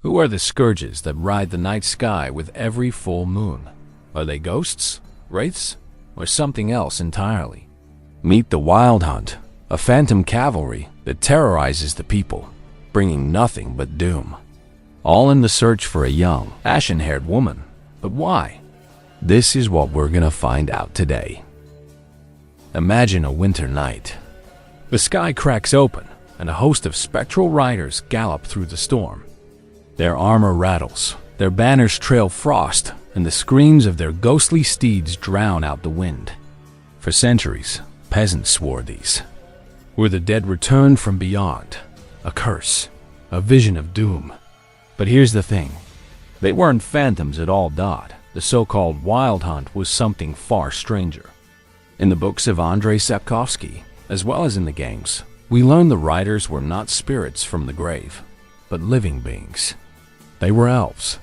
Who are the scourges that ride the night sky with every full moon? Are they ghosts, wraiths, or something else entirely? Meet the Wild Hunt, a phantom cavalry that terrorizes the people, bringing nothing but doom. All in the search for a young, ashen-haired woman. But why? This is what we're gonna find out today. Imagine a winter night. The sky cracks open, and a host of spectral riders gallop through the storm. Their armor rattles, their banners trail frost, and the screams of their ghostly steeds drown out the wind. For centuries, peasants swore these were the dead returned from beyond, a curse, a vision of doom. But here's the thing. They weren't phantoms at all. The so-called Wild Hunt was something far stranger. In the books of Andrzej Sapkowski, as well as in the games, we learn the riders were not spirits from the grave, but living beings. They were elves.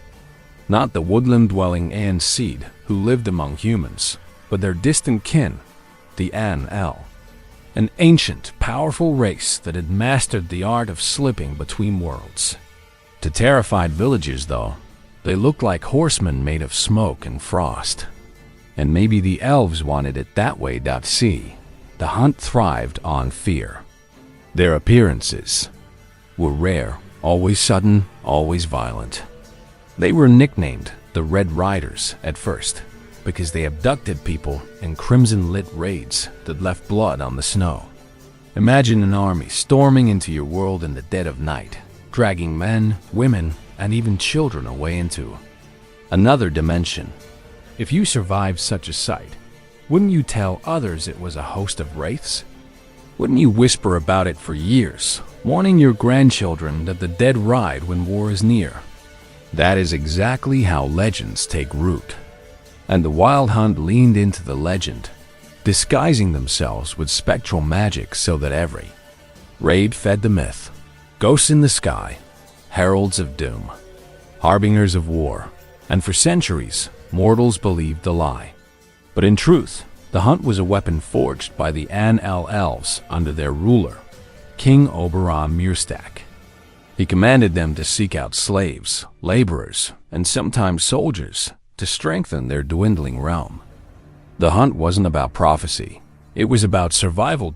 Not the woodland-dwelling Aen seed who lived among humans, but their distant kin, the Aen Elle, an ancient, powerful race that had mastered the art of slipping between worlds. To terrified villagers, though, they looked like horsemen made of smoke and frost. And maybe the elves wanted it that way. See, the hunt thrived on fear. Their appearances were rare, always sudden, always violent. They were nicknamed the Red Riders at first because they abducted people in crimson-lit raids that left blood on the snow. Imagine an army storming into your world in the dead of night, dragging men, women, and even children away into another dimension. If you survived such a sight, wouldn't you tell others it was a host of wraiths? Wouldn't you whisper about it for years, warning your grandchildren that the dead ride when war is near? That is exactly how legends take root. And the Wild Hunt leaned into the legend, disguising themselves with spectral magic so that every raid fed the myth. Ghosts in the sky, heralds of doom, harbingers of war, and for centuries, mortals believed the lie. But in truth, the hunt was a weapon forged by the Aen Elle elves under their ruler, King Oberon Bréacc. He commanded them to seek out slaves, laborers, and sometimes soldiers to strengthen their dwindling realm. The hunt wasn't about prophecy. It was about survival.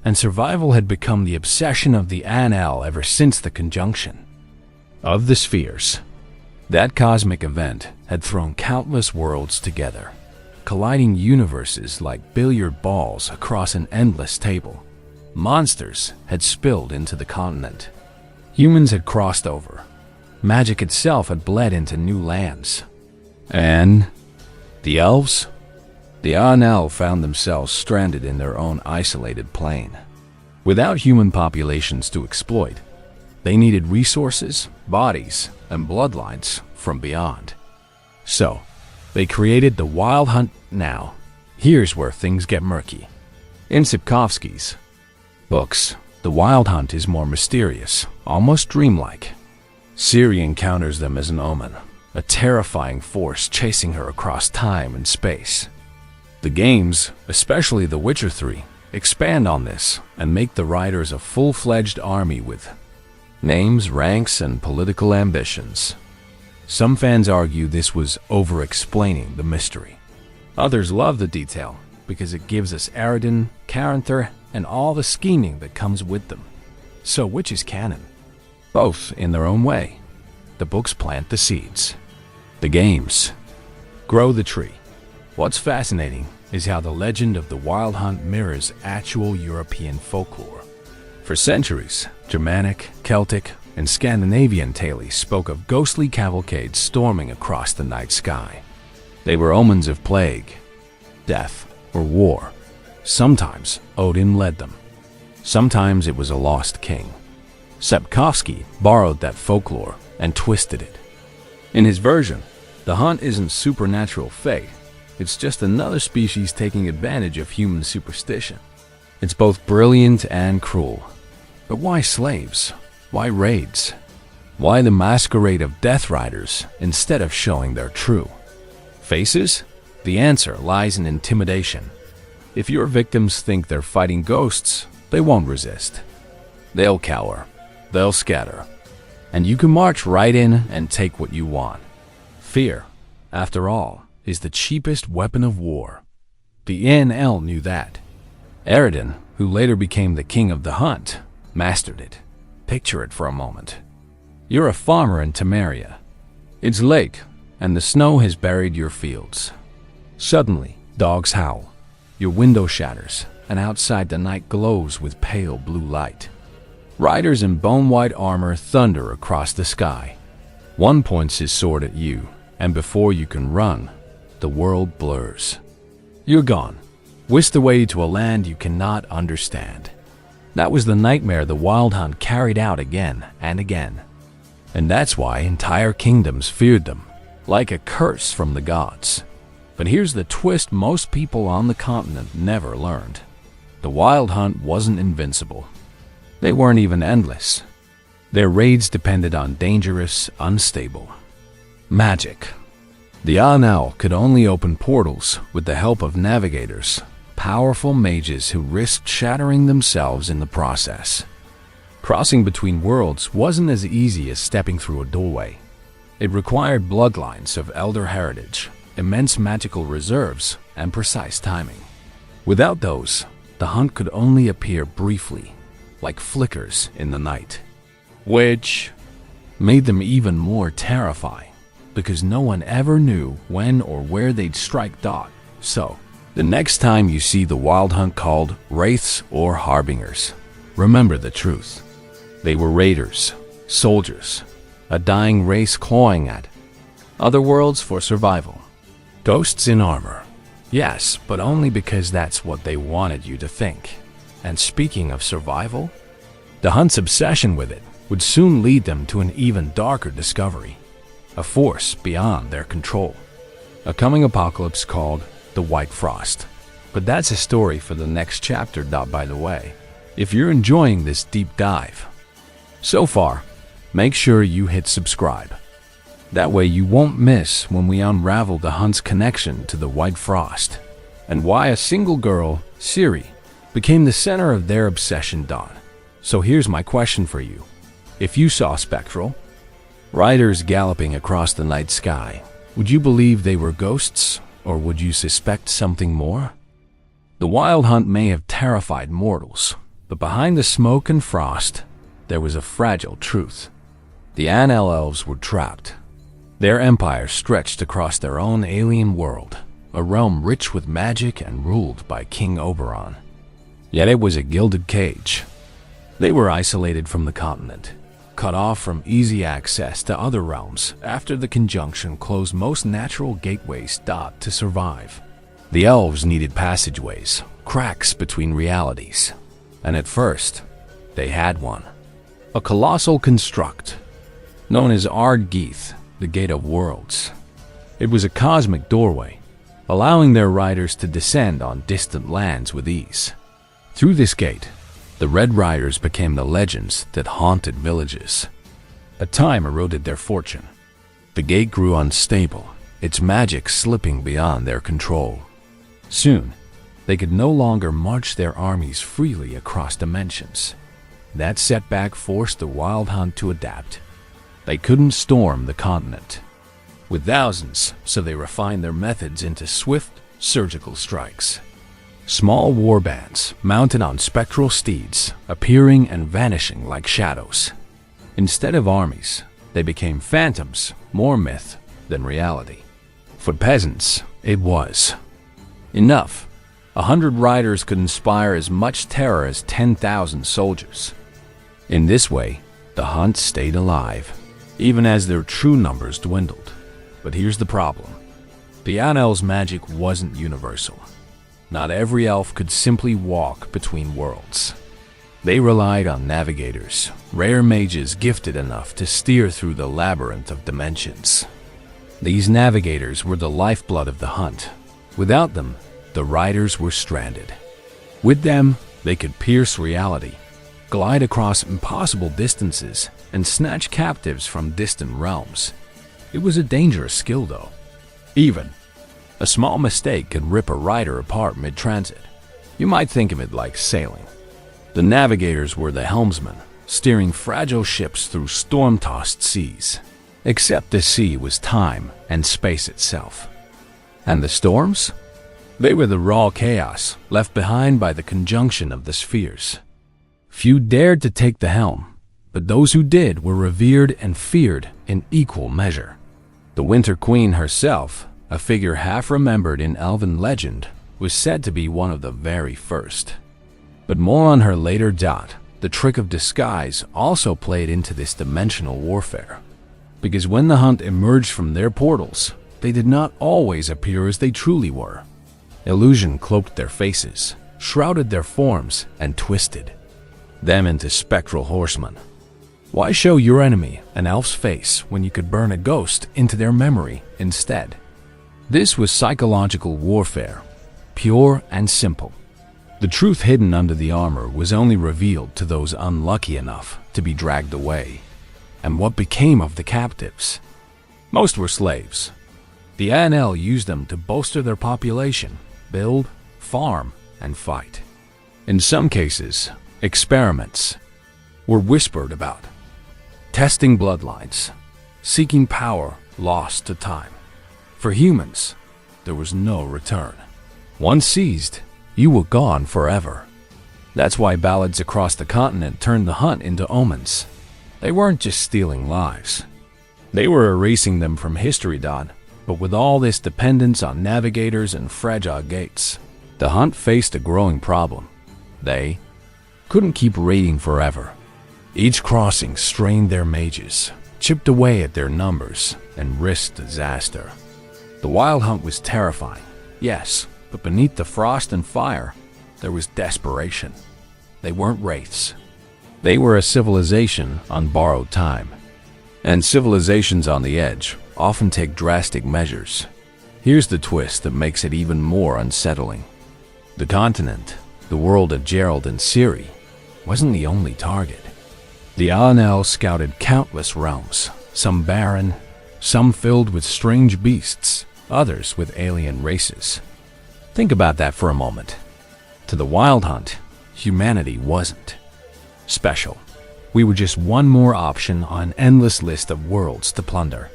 And survival had become the obsession of the Aen Elle ever since the conjunction of the spheres. That cosmic event had thrown countless worlds together, colliding universes like billiard balls across an endless table. Monsters had spilled into the continent. Humans had crossed over. Magic itself had bled into new lands. And the elves? The Aen Elle found themselves stranded in their own isolated plane. Without human populations to exploit, they needed resources, bodies, and bloodlines from beyond. So, they created the Wild Hunt. Now, here's where things get murky. In Sapkowski's books, the Wild Hunt is more mysterious, almost dreamlike. Ciri encounters them as an omen, a terrifying force chasing her across time and space. The games, especially The Witcher 3, expand on this and make the riders a full-fledged army with names, ranks, and political ambitions. Some fans argue this was over-explaining the mystery. Others love the detail because it gives us Eredin, character, and all the scheming that comes with them. So which is canon? Both in their own way. The books plant the seeds. The games grow the tree. What's fascinating is how the legend of the Wild Hunt mirrors actual European folklore. For centuries, Germanic, Celtic, and Scandinavian tales spoke of ghostly cavalcades storming across the night sky. They were omens of plague, death, or war. Sometimes Odin led them. Sometimes it was a lost king. Sapkowski borrowed that folklore and twisted it. In his version, the hunt isn't supernatural fate. It's just another species taking advantage of human superstition. It's both brilliant and cruel. But why slaves? Why raids? Why the masquerade of Death Riders instead of showing their true faces? The answer lies in intimidation. If your victims think they're fighting ghosts, they won't resist. They'll cower. They'll scatter. and you can march right in and take what you want. Fear, after all, is the cheapest weapon of war. The Aen Elle knew that. Eredin, who later became the king of the hunt, mastered it. Picture it for a moment. You're a farmer in Temeria. It's late, and the snow has buried your fields. Suddenly, dogs howl. Your window shatters, and outside the night glows with pale blue light. Riders in bone-white armor thunder across the sky. One points his sword at you, and before you can run, the world blurs. You're gone, whisked away to a land you cannot understand. That was the nightmare the Wild Hunt carried out again and again. And that's why entire kingdoms feared them, like a curse from the gods. But here's the twist most people on the continent never learned. The Wild Hunt wasn't invincible. They weren't even endless. Their raids depended on dangerous, unstable magic. The Aen Elle could only open portals with the help of navigators, powerful mages who risked shattering themselves in the process. Crossing between worlds wasn't as easy as stepping through a doorway. It required bloodlines of elder heritage, immense magical reserves, and precise timing. Without those, the hunt could only appear briefly, like flickers in the night, which made them even more terrifying, because no one ever knew when or where they'd strike dawn. So, the next time you see the Wild Hunt called wraiths or harbingers, remember the truth. They were raiders, soldiers, a dying race clawing at other worlds for survival. Ghosts in armor. Yes, but only because that's what they wanted you to think. And speaking of survival, the hunt's obsession with it would soon lead them to an even darker discovery, a force beyond their control. A coming apocalypse called the White Frost. But that's a story for the next chapter, by the way. If you're enjoying this deep dive so far, make sure you hit subscribe. That way you won't miss when we unravel the hunt's connection to the White Frost, and why a single girl, Ciri, became the center of their obsession. So here's my question for you. If you saw spectral riders galloping across the night sky, would you believe they were ghosts, or would you suspect something more? The Wild Hunt may have terrified mortals, but behind the smoke and frost, there was a fragile truth. The Aen Elle elves were trapped. Their empire stretched across their own alien world, a realm rich with magic and ruled by King Oberon. Yet it was a gilded cage. They were isolated from the continent, cut off from easy access to other realms after the conjunction closed most natural gateways to survive. The elves needed passageways, cracks between realities, and at first, they had one. A colossal construct known as Ard-Geath, the Gate of Worlds. It was a cosmic doorway, allowing their riders to descend on distant lands with ease. Through this gate, the Red Riders became the legends that haunted villages. A time eroded their fortune. The gate grew unstable, its magic slipping beyond their control. Soon, they could no longer march their armies freely across dimensions. That setback forced the Wild Hunt to adapt. They couldn't storm the continent with thousands, so they refined their methods into swift, surgical strikes. Small war bands, mounted on spectral steeds, appearing and vanishing like shadows. Instead of armies, they became phantoms, more myth than reality. For peasants, it was enough. 100 riders could inspire as much terror as 10,000 soldiers. In this way, the hunt stayed alive, even as their true numbers dwindled. But here's the problem. The Aen Elle's magic wasn't universal. Not every elf could simply walk between worlds. They relied on navigators, rare mages gifted enough to steer through the labyrinth of dimensions. These navigators were the lifeblood of the hunt. Without them, the riders were stranded. With them, they could pierce reality, glide across impossible distances, and snatch captives from distant realms. It was a dangerous skill, though. Even a small mistake could rip a rider apart mid-transit. You might think of it like sailing. The navigators were the helmsmen, steering fragile ships through storm-tossed seas. Except the sea was time and space itself. And the storms? They were the raw chaos left behind by the conjunction of the spheres. Few dared to take the helm, but those who did were revered and feared in equal measure. The Winter Queen herself, a figure half remembered in elven legend, was said to be one of the very first. But more on her later. The trick of disguise also played into this dimensional warfare, because when the hunt emerged from their portals, they did not always appear as they truly were. Illusion cloaked their faces, shrouded their forms, and twisted them into spectral horsemen. Why show your enemy an elf's face when you could burn a ghost into their memory instead? This was psychological warfare, pure and simple. The truth hidden under the armor was only revealed to those unlucky enough to be dragged away. And what became of the captives? Most were slaves. The Aen Elle used them to bolster their population, build, farm, and fight. In some cases, experiments were whispered about. Testing bloodlines, seeking power lost to time. For humans, there was no return. Once seized, you were gone forever. That's why ballads across the continent turned the hunt into omens. They weren't just stealing lives. They were erasing them from history. But with all this dependence on navigators and fragile gates, the hunt faced a growing problem. They couldn't keep raiding forever. Each crossing strained their mages, chipped away at their numbers, and risked disaster. The wild hunt was terrifying, yes, but beneath the frost and fire, there was desperation. They weren't wraiths. They were a civilization on borrowed time. And civilizations on the edge often take drastic measures. Here's the twist that makes it even more unsettling. The continent, the world of Gerald and Ciri, wasn't the only target. The Aen Elle scouted countless realms, some barren, some filled with strange beasts, others with alien races. Think about that for a moment. To the wild hunt, humanity wasn't special. We were just one more option on an endless list of worlds to plunder.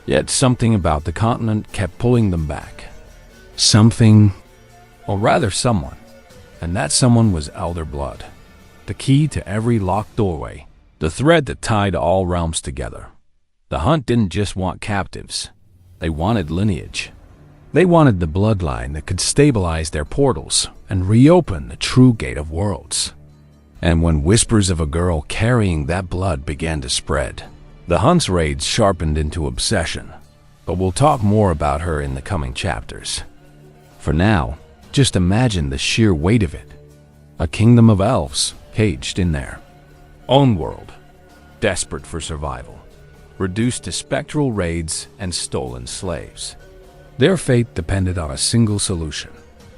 Yet something about the continent kept pulling them back. Something, or rather someone, and that someone was elder blood. The key to every locked doorway, the thread that tied all realms together. The hunt didn't just want captives. They wanted lineage. They wanted the bloodline that could stabilize their portals and reopen the true gate of worlds. And when whispers of a girl carrying that blood began to spread, the hunt's raids sharpened into obsession. But we'll talk more about her in the coming chapters. For now, just imagine the sheer weight of it. A kingdom of elves caged in their own world, desperate for survival, reduced to spectral raids and stolen slaves. Their fate depended on a single solution: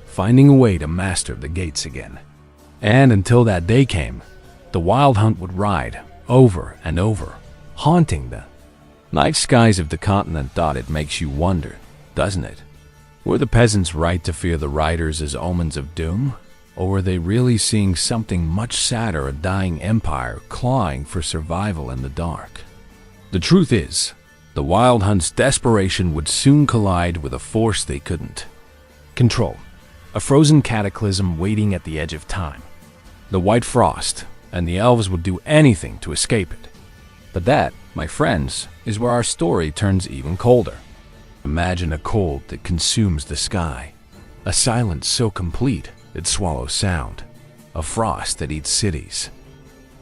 finding a way to master the gates again. And until that day came, the wild hunt would ride over and over, haunting the night skies of the continent. It makes you wonder, doesn't it? Were the peasants right to fear the riders as omens of doom? Or were they really seeing something much sadder, a dying empire clawing for survival in the dark? The truth is, the wild hunt's desperation would soon collide with a force they couldn't control. A frozen cataclysm waiting at the edge of time. The white frost, and the elves would do anything to escape it. But that, my friends, is where our story turns even colder. Imagine a cold that consumes the sky, a silence so complete it swallows sound, a frost that eats cities.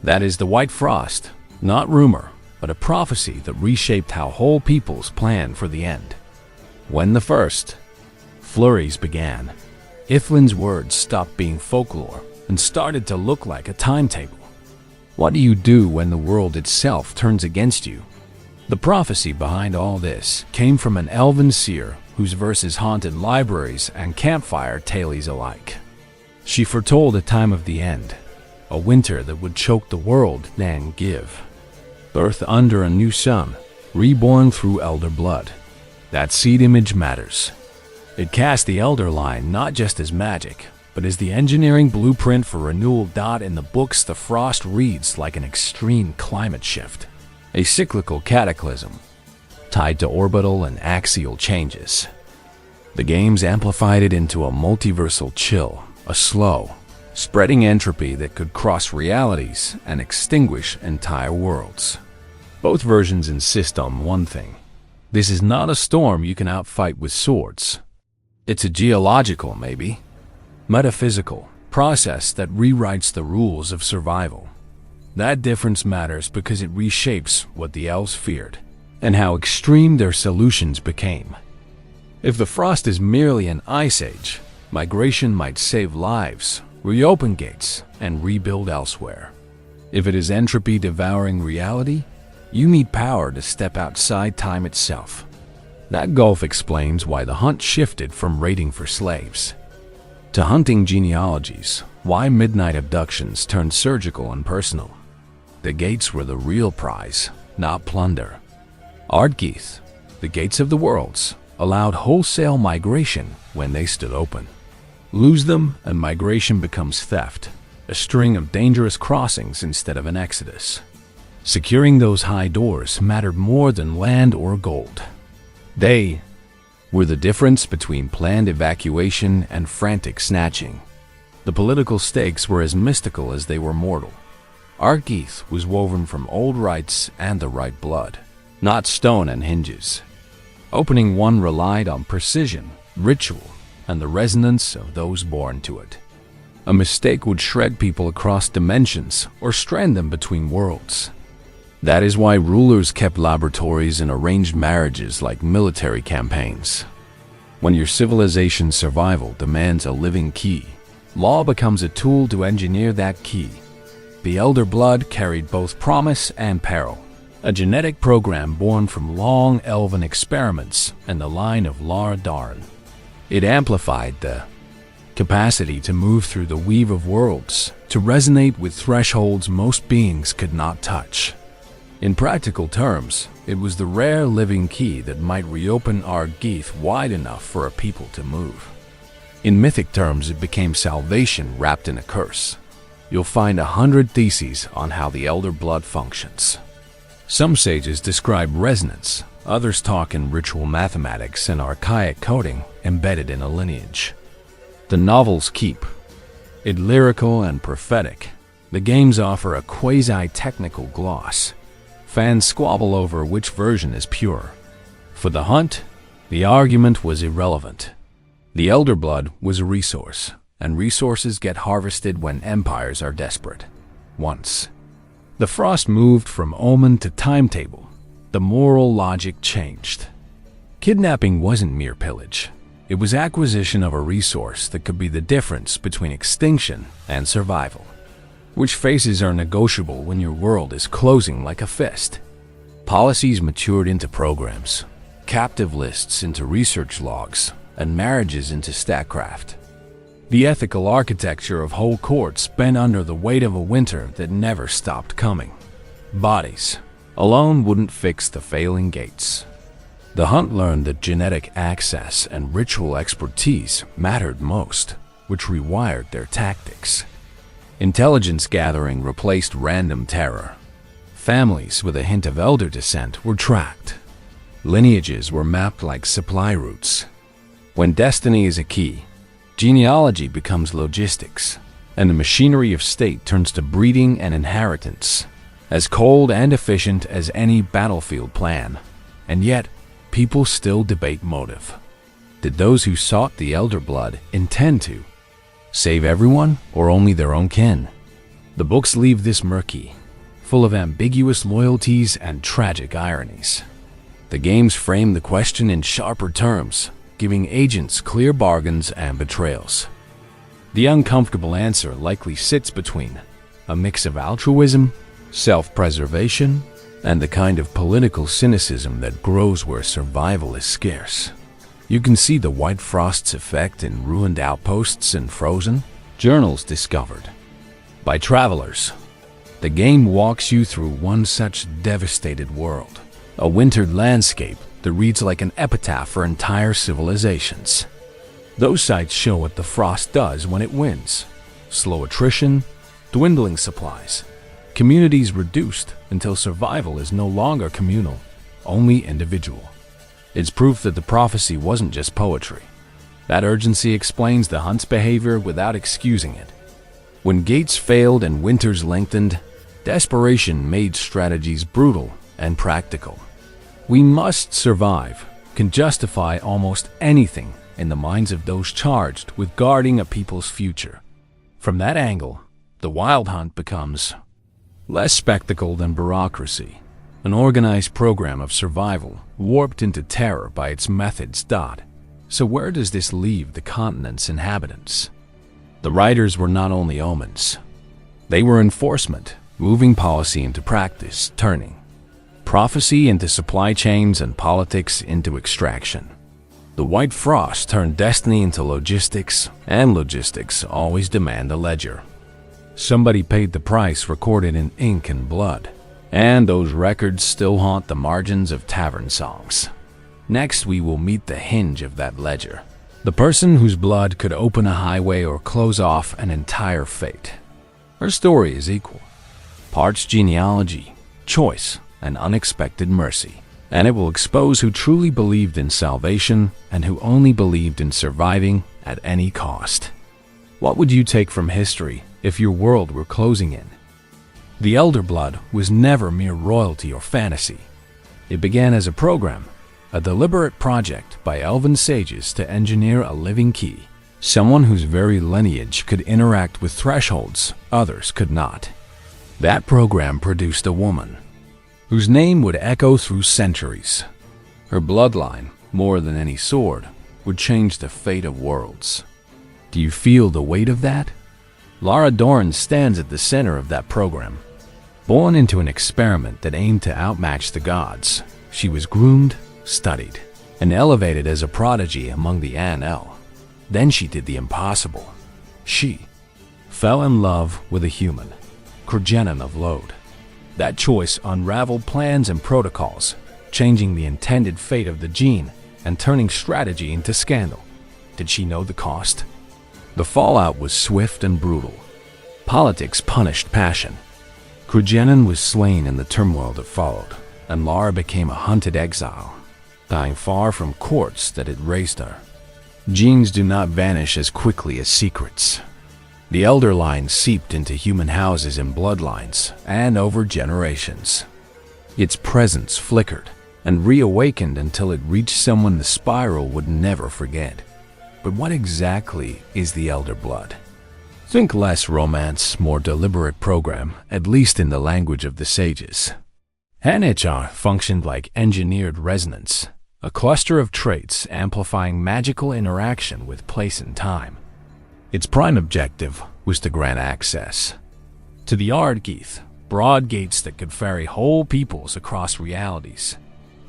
That is the white frost, not rumor, but a prophecy that reshaped how whole peoples planned for the end. When the first flurries began, Ithlin's words stopped being folklore and started to look like a timetable. What do you do when the world itself turns against you? The prophecy behind all this came from an elven seer whose verses haunted libraries and campfire tales alike. She foretold a time of the end, a winter that would choke the world, then give birth under a new sun, reborn through elder blood. That seed image matters. It cast the elder line not just as magic, but as the engineering blueprint for renewal. In the books, the frost reads like an extreme climate shift, a cyclical cataclysm tied to orbital and axial changes. The games amplified it into a multiversal chill, a slow, spreading entropy that could cross realities and extinguish entire worlds. Both versions insist on one thing: this is not a storm you can outfight with swords. It's a geological, maybe metaphysical, process that rewrites the rules of survival. That difference matters because it reshapes what the elves feared and how extreme their solutions became. If the frost is merely an ice age, migration might save lives, reopen gates, and rebuild elsewhere. If it is entropy devouring reality, you need power to step outside time itself. That gulf explains why the hunt shifted from raiding for slaves to hunting genealogies, why midnight abductions turned surgical and personal. The gates were the real prize, not plunder. Ardgeith, the gates of the worlds, allowed wholesale migration when they stood open. Lose them and migration becomes theft, a string of dangerous crossings instead of an exodus. Securing those high doors mattered more than land or gold. They were the difference between planned evacuation and frantic snatching. The political stakes were as mystical as they were mortal. Ardgeith was woven from old rites and the right blood, not stone and hinges. Opening one relied on precision, ritual, and the resonance of those born to it. A mistake would shred people across dimensions or strand them between worlds. That is why rulers kept laboratories and arranged marriages like military campaigns. When your civilization's survival demands a living key, law becomes a tool to engineer that key. The elder blood carried both promise and peril, a genetic program born from long elven experiments and the line of Lara Darn. It amplified the capacity to move through the weave of worlds, to resonate with thresholds most beings could not touch. In practical terms, it was the rare living key that might reopen Ardgeith wide enough for a people to move. In mythic terms, it became salvation wrapped in a curse. You'll find 100 theses on how the elder blood functions. Some sages describe resonance, others talk in ritual mathematics and archaic coding embedded in a lineage. The novels keep it lyrical and prophetic. The games offer a quasi-technical gloss. Fans squabble over which version is pure. For the hunt, the argument was irrelevant. The elder blood was a resource, and resources get harvested when empires are desperate. Once the frost moved from omen to timetable, the moral logic changed. Kidnapping wasn't mere pillage. It was acquisition of a resource that could be the difference between extinction and survival. Which phases are negotiable when your world is closing like a fist? Policies matured into programs, captive lists into research logs, and marriages into statcraft. The ethical architecture of whole courts bent under the weight of a winter that never stopped coming. Bodies alone wouldn't fix the failing gates. The hunt learned that genetic access and ritual expertise mattered most, which rewired their tactics. Intelligence gathering replaced random terror. Families with a hint of elder descent were tracked. Lineages were mapped like supply routes. When destiny is a key, genealogy becomes logistics, and the machinery of state turns to breeding and inheritance, as cold and efficient as any battlefield plan. And yet, people still debate motive. Did those who sought the elder blood intend to save everyone or only their own kin? The books leave this murky, full of ambiguous loyalties and tragic ironies. The games frame the question in sharper terms, giving agents clear bargains and betrayals. The uncomfortable answer likely sits between a mix of altruism, self-preservation, and the kind of political cynicism that grows where survival is scarce. You can see the white frost's effect in ruined outposts and frozen journals discovered by travelers. The game walks you through one such devastated world, a wintered landscape that reads like an epitaph for entire civilizations. Those sites show what the frost does when it wins. Slow attrition, dwindling supplies, communities reduced until survival is no longer communal, only individual. It's proof that the prophecy wasn't just poetry. That urgency explains the hunt's behavior without excusing it. When gates failed and winters lengthened, desperation made strategies brutal and practical. "We must survive" can justify almost anything in the minds of those charged with guarding a people's future. From that angle, the Wild Hunt becomes less spectacle than bureaucracy, an organized program of survival warped into terror by its methods. So where does this leave the continent's inhabitants? The writers were not only omens. They were enforcement, moving policy into practice, turning prophecy into supply chains and politics into extraction. The White Frost turned destiny into logistics, and logistics always demand a ledger. Somebody paid the price recorded in ink and blood, and those records still haunt the margins of tavern songs. Next, we will meet the hinge of that ledger, the person whose blood could open a highway or close off an entire fate. Her story is equal. Parts genealogy, choice, and unexpected mercy. And it will expose who truly believed in salvation and who only believed in surviving at any cost. What would you take from history if your world were closing in? The Elder Blood was never mere royalty or fantasy. It began as a program, a deliberate project by elven sages to engineer a living key, someone whose very lineage could interact with thresholds others could not. That program produced a woman whose name would echo through centuries. Her bloodline, more than any sword, would change the fate of worlds. Do you feel the weight of that? Lara Dorn stands at the center of that program. Born into an experiment that aimed to outmatch the gods, she was groomed, studied, and elevated as a prodigy among the Aen Elle. Then she did the impossible. She fell in love with a human, Cregennan of Lode. That choice unraveled plans and protocols, changing the intended fate of the gene and turning strategy into scandal. Did she know the cost? The fallout was swift and brutal. Politics punished passion. Cregennan was slain in the turmoil that followed, and Lara became a hunted exile, dying far from courts that had raised her. Genes do not vanish as quickly as secrets. The elder line seeped into human houses and bloodlines, and over generations. Its presence flickered and reawakened until it reached someone the spiral would never forget. But what exactly is the Elder Blood? Think less romance, more deliberate program, at least in the language of the sages. Aen Elle functioned like engineered resonance, a cluster of traits amplifying magical interaction with place and time. Its prime objective was to grant access to the Ardgeath, broad gates that could ferry whole peoples across realities.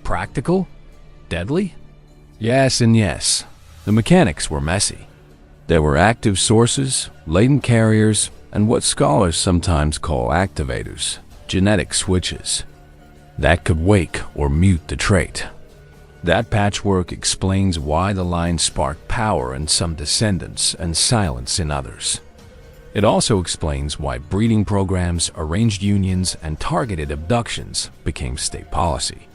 Practical? Deadly? Yes and yes. The mechanics were messy. There were active sources, latent carriers, and what scholars sometimes call activators, genetic switches, that could wake or mute the trait. That patchwork explains why the line sparked power in some descendants and silence in others. It also explains why breeding programs, arranged unions, and targeted abductions became state policy.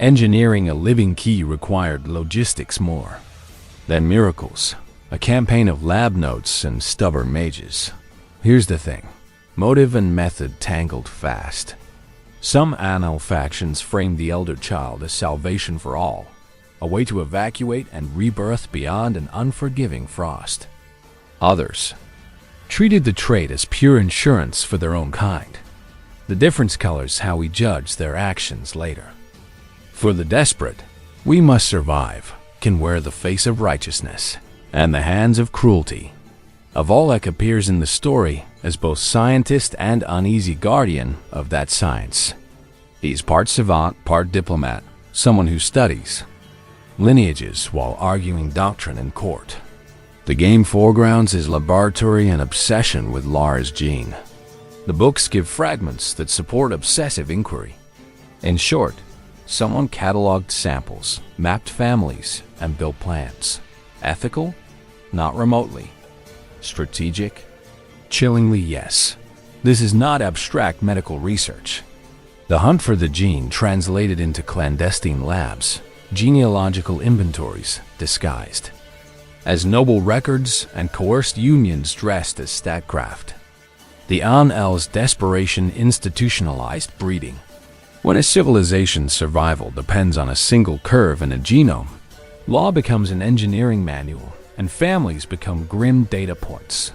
Engineering a living key required logistics more than miracles, a campaign of lab notes and stubborn mages. Here's the thing. Motive and method tangled fast. Some Aen Elle factions framed the Elder Child as salvation for all, a way to evacuate and rebirth beyond an unforgiving frost. Others treated the trait as pure insurance for their own kind. The difference colors how we judge their actions later. For the desperate, we must survive can wear the face of righteousness and the hands of cruelty. Avallac'h appears in the story as both scientist and uneasy guardian of that science. He's part savant, part diplomat, someone who studies lineages while arguing doctrine in court. The game foregrounds his laboratory and obsession with Lara's gene. The books give fragments that support obsessive inquiry. In short, someone cataloged samples, mapped families, and built plans. Ethical? Not remotely. Strategic? Chillingly, yes. This is not abstract medical research. The hunt for the gene translated into clandestine labs, genealogical inventories disguised as noble records and coerced unions dressed as statecraft. The Aen Elle's desperation institutionalized breeding. When a civilization's survival depends on a single curve in a genome, law becomes an engineering manual and families become grim data points.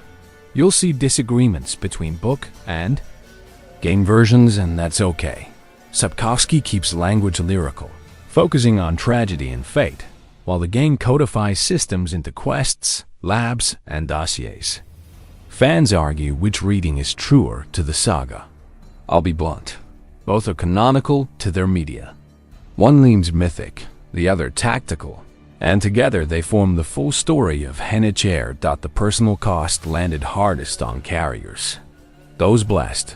You'll see disagreements between book and game versions, and that's okay. Sapkowski keeps language lyrical, focusing on tragedy and fate, while the game codifies systems into quests, labs, and dossiers. Fans argue which reading is truer to the saga. I'll be blunt. Both are canonical to their media. One leans mythic, the other tactical, and together they form the full story of Aen Elle. The personal cost landed hardest on carriers. Those blessed.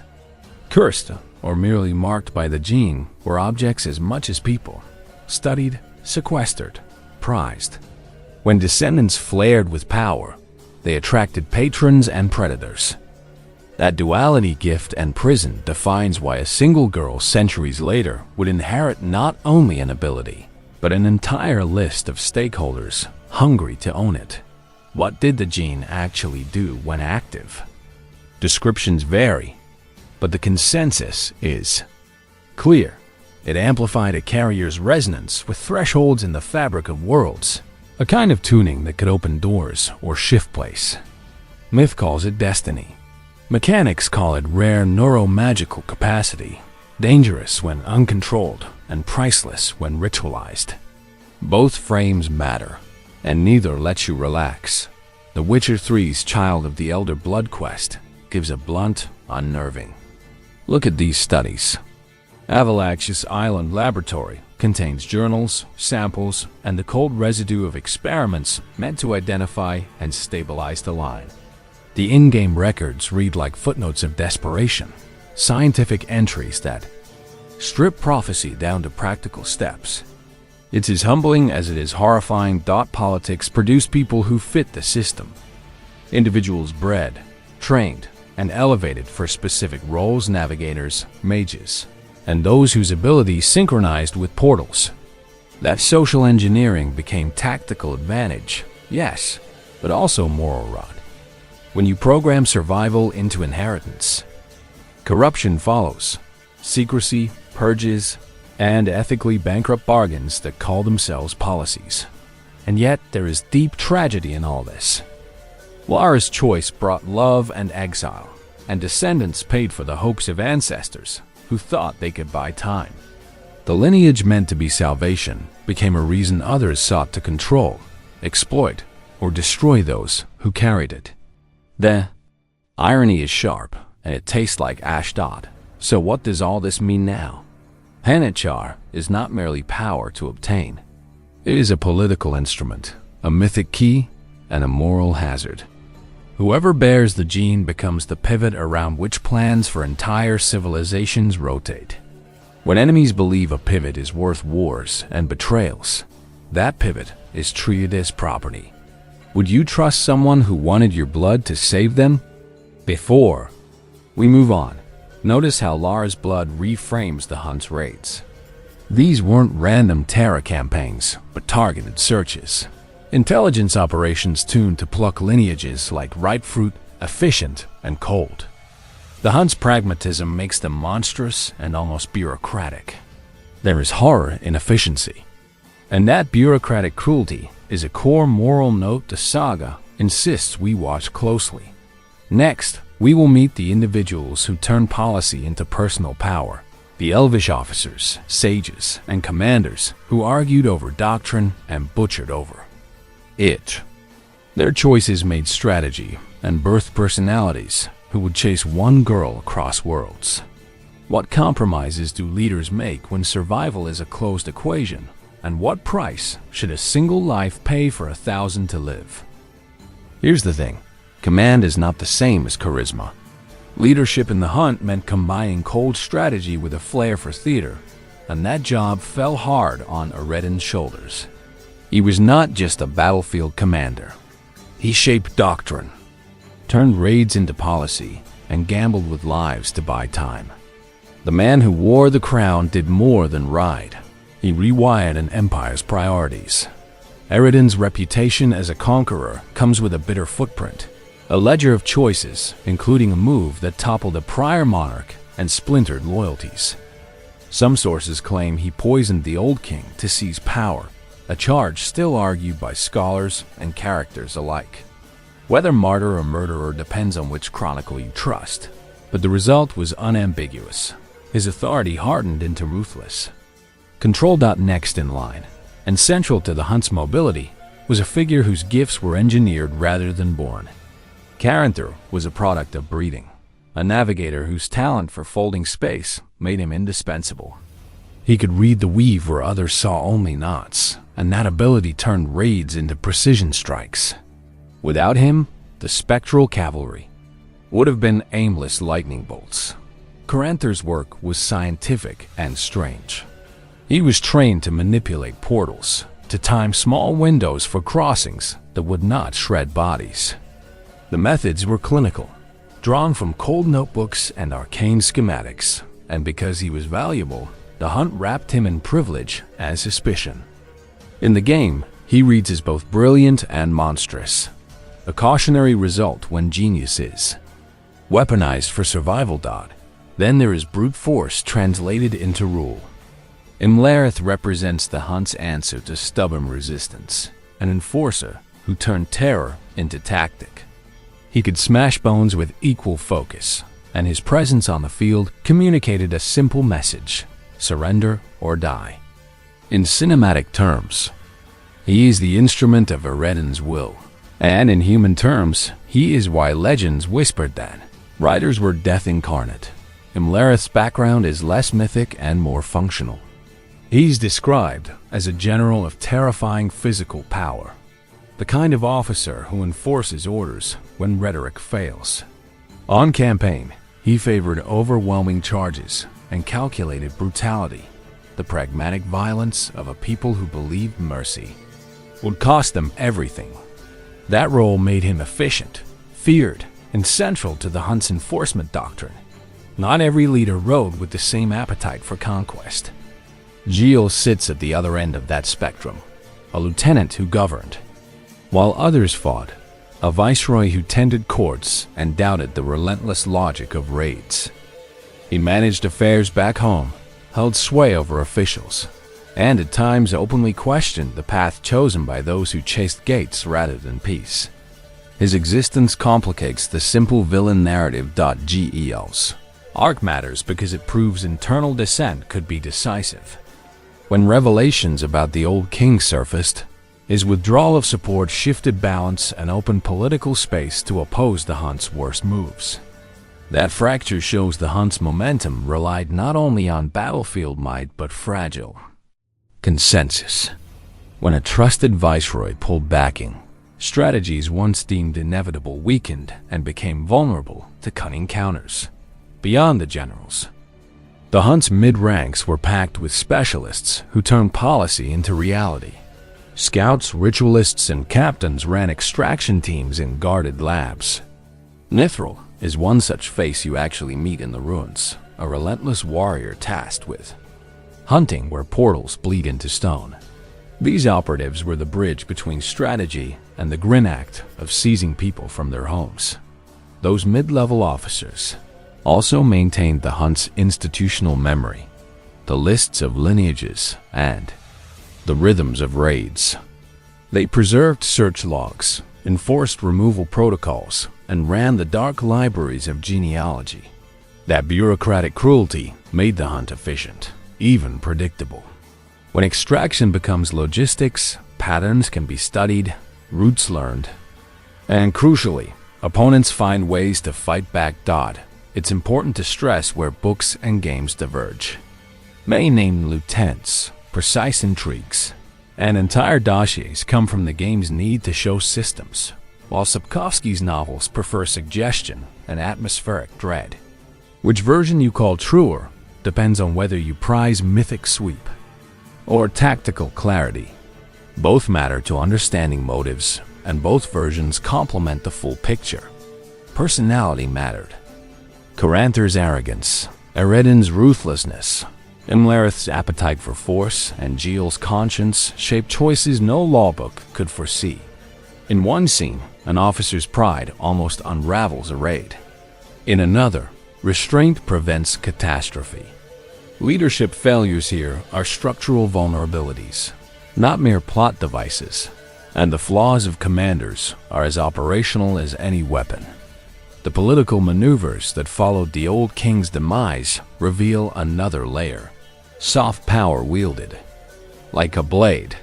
Cursed, or merely marked by the gene, were objects as much as people. Studied, sequestered, prized. When descendants flared with power, they attracted patrons and predators. That duality, gift and prison, defines why a single girl centuries later would inherit not only an ability, but an entire list of stakeholders hungry to own it. What did the gene actually do when active? Descriptions vary, but the consensus is clear. It amplified a carrier's resonance with thresholds in the fabric of worlds, a kind of tuning that could open doors or shift place. Myth calls it destiny. Mechanics call it rare neuromagical capacity, dangerous when uncontrolled and priceless when ritualized. Both frames matter, and neither lets you relax. The Witcher 3's Child of the Elder Blood quest gives a blunt, unnerving. Look at these studies. Avallac'h's island laboratory contains journals, samples, and the cold residue of experiments meant to identify and stabilize the line. The in-game records read like footnotes of desperation, scientific entries that strip prophecy down to practical steps. It's as humbling as it is horrifying. Politics produce people who fit the system. Individuals bred, trained, and elevated for specific roles: navigators, mages, and those whose abilities synchronized with portals. That social engineering became tactical advantage, yes, but also moral rot. When you program survival into inheritance, corruption follows. Secrecy, purges, and ethically bankrupt bargains that call themselves policies. And yet there is deep tragedy in all this. Lara's choice brought love and exile, and descendants paid for the hopes of ancestors who thought they could buy time. The lineage meant to be salvation became a reason others sought to control, exploit, or destroy those who carried it. The irony is sharp, and it tastes like Ashdod. So what does all this mean now? Aen Elle is not merely power to obtain. It is a political instrument, a mythic key, and a moral hazard. Whoever bears the gene becomes the pivot around which plans for entire civilizations rotate. When enemies believe a pivot is worth wars and betrayals, that pivot is treated as property. Would you trust someone who wanted your blood to save them? Before we move on, notice how Lara's blood reframes the hunt's raids. These weren't random terror campaigns, but targeted searches. Intelligence operations tuned to pluck lineages like ripe fruit, efficient, and cold. The hunt's pragmatism makes them monstrous and almost bureaucratic. There is horror in efficiency. And that bureaucratic cruelty is a core moral note the saga insists we watch closely. Next, we will meet the individuals who turn policy into personal power. The elvish officers, sages, and commanders who argued over doctrine and butchered over it. Their choices made strategy and birthed personalities who would chase one girl across worlds. What compromises do leaders make when survival is a closed equation? And what price should a single life pay for 1,000 to live? Here's the thing. Command is not the same as charisma. Leadership in the hunt meant combining cold strategy with a flair for theater, and that job fell hard on Eredin's shoulders. He was not just a battlefield commander. He shaped doctrine, turned raids into policy, and gambled with lives to buy time. The man who wore the crown did more than ride. He rewired an empire's priorities. Eredin's reputation as a conqueror comes with a bitter footprint, a ledger of choices, including a move that toppled a prior monarch and splintered loyalties. Some sources claim he poisoned the old king to seize power, a charge still argued by scholars and characters alike. Whether martyr or murderer depends on which chronicle you trust, but the result was unambiguous. His authority hardened into ruthless. Control. Next in line, and central to the hunt's mobility, was a figure whose gifts were engineered rather than born. Caranthur was a product of breeding, a navigator whose talent for folding space made him indispensable. He could read the weave where others saw only knots, and that ability turned raids into precision strikes. Without him, the spectral cavalry would have been aimless lightning bolts. Caranthur's work was scientific and strange. He was trained to manipulate portals, to time small windows for crossings that would not shred bodies. The methods were clinical, drawn from cold notebooks and arcane schematics, and because he was valuable, the hunt wrapped him in privilege and suspicion. In the game, he reads as both brilliant and monstrous, a cautionary result when genius is weaponized for survival. Then there is brute force translated into rule. Imlerith represents the hunt's answer to stubborn resistance, an enforcer who turned terror into tactic. He could smash bones with equal focus, and his presence on the field communicated a simple message: surrender or die. In cinematic terms, he is the instrument of Eredin's will, and in human terms, he is why legends whispered that riders were death incarnate. Imlerith's background is less mythic and more functional. He's described as a general of terrifying physical power, the kind of officer who enforces orders when rhetoric fails. On campaign, he favored overwhelming charges and calculated brutality, the pragmatic violence of a people who believed mercy would cost them everything. That role made him efficient, feared, and central to the hunt's enforcement doctrine. Not every leader rode with the same appetite for conquest. Gilles sits at the other end of that spectrum, a lieutenant who governed, while others fought, a viceroy who tended courts and doubted the relentless logic of raids. He managed affairs back home, held sway over officials, and at times openly questioned the path chosen by those who chased gates rather than peace. His existence complicates the simple villain narrative. Gels. Arc matters because it proves internal dissent could be decisive. When revelations about the old king surfaced, his withdrawal of support shifted balance and opened political space to oppose the hunt's worst moves. That fracture shows the hunt's momentum relied not only on battlefield might but fragile consensus. When a trusted viceroy pulled backing, strategies once deemed inevitable weakened and became vulnerable to cunning counters. Beyond the generals, the hunt's mid-ranks were packed with specialists who turned policy into reality. Scouts, ritualists, and captains ran extraction teams in guarded labs. Nithril is one such face you actually meet in the ruins, a relentless warrior tasked with hunting where portals bleed into stone. These operatives were the bridge between strategy and the grin act of seizing people from their homes. Those mid-level officers also maintained the hunt's institutional memory, the lists of lineages, and the rhythms of raids. They preserved search logs, enforced removal protocols, and ran the dark libraries of genealogy. That bureaucratic cruelty made the hunt efficient, even predictable. When extraction becomes logistics, patterns can be studied, routes learned, and crucially, opponents find ways to fight back. It's important to stress where books and games diverge. Many named lieutenants, precise intrigues, and entire dossiers come from the game's need to show systems, while Sapkowski's novels prefer suggestion and atmospheric dread. Which version you call truer depends on whether you prize mythic sweep or tactical clarity. Both matter to understanding motives, and both versions complement the full picture. Personality mattered. Caranther's arrogance, Eredin's ruthlessness, Imlerith's appetite for force, and Gil's conscience shaped choices no lawbook could foresee. In one scene, an officer's pride almost unravels a raid. In another, restraint prevents catastrophe. Leadership failures here are structural vulnerabilities, not mere plot devices, and the flaws of commanders are as operational as any weapon. The political maneuvers that followed the old king's demise reveal another layer. Soft power wielded. Like a blade,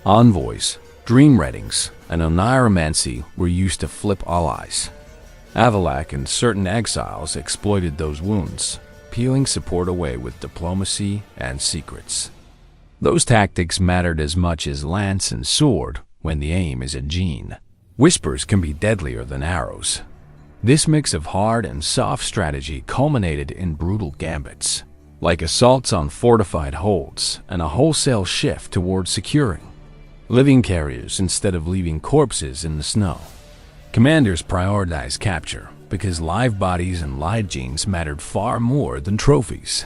envoys, dream readings, and oneiromancy were used to flip allies. Avallac'h and certain exiles exploited those wounds, peeling support away with diplomacy and secrets. Those tactics mattered as much as lance and sword when the aim is a gene. Whispers can be deadlier than arrows. This mix of hard and soft strategy culminated in brutal gambits, like assaults on fortified holds and a wholesale shift toward securing living carriers instead of leaving corpses in the snow. Commanders prioritized capture because live bodies and live genes mattered far more than trophies.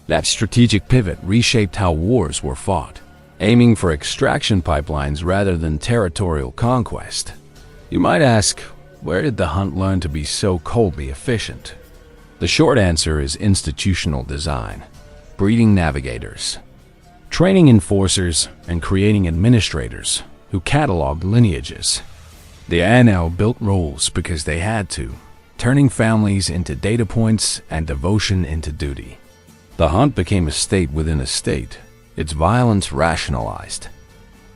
That strategic pivot reshaped how wars were fought, aiming for extraction pipelines rather than territorial conquest. You might ask, where did the hunt learn to be so coldly efficient? The short answer is institutional design, breeding navigators, training enforcers, and creating administrators who cataloged lineages. The Aen Elle built roles because they had to, turning families into data points and devotion into duty. The hunt became a state within a state, its violence rationalized.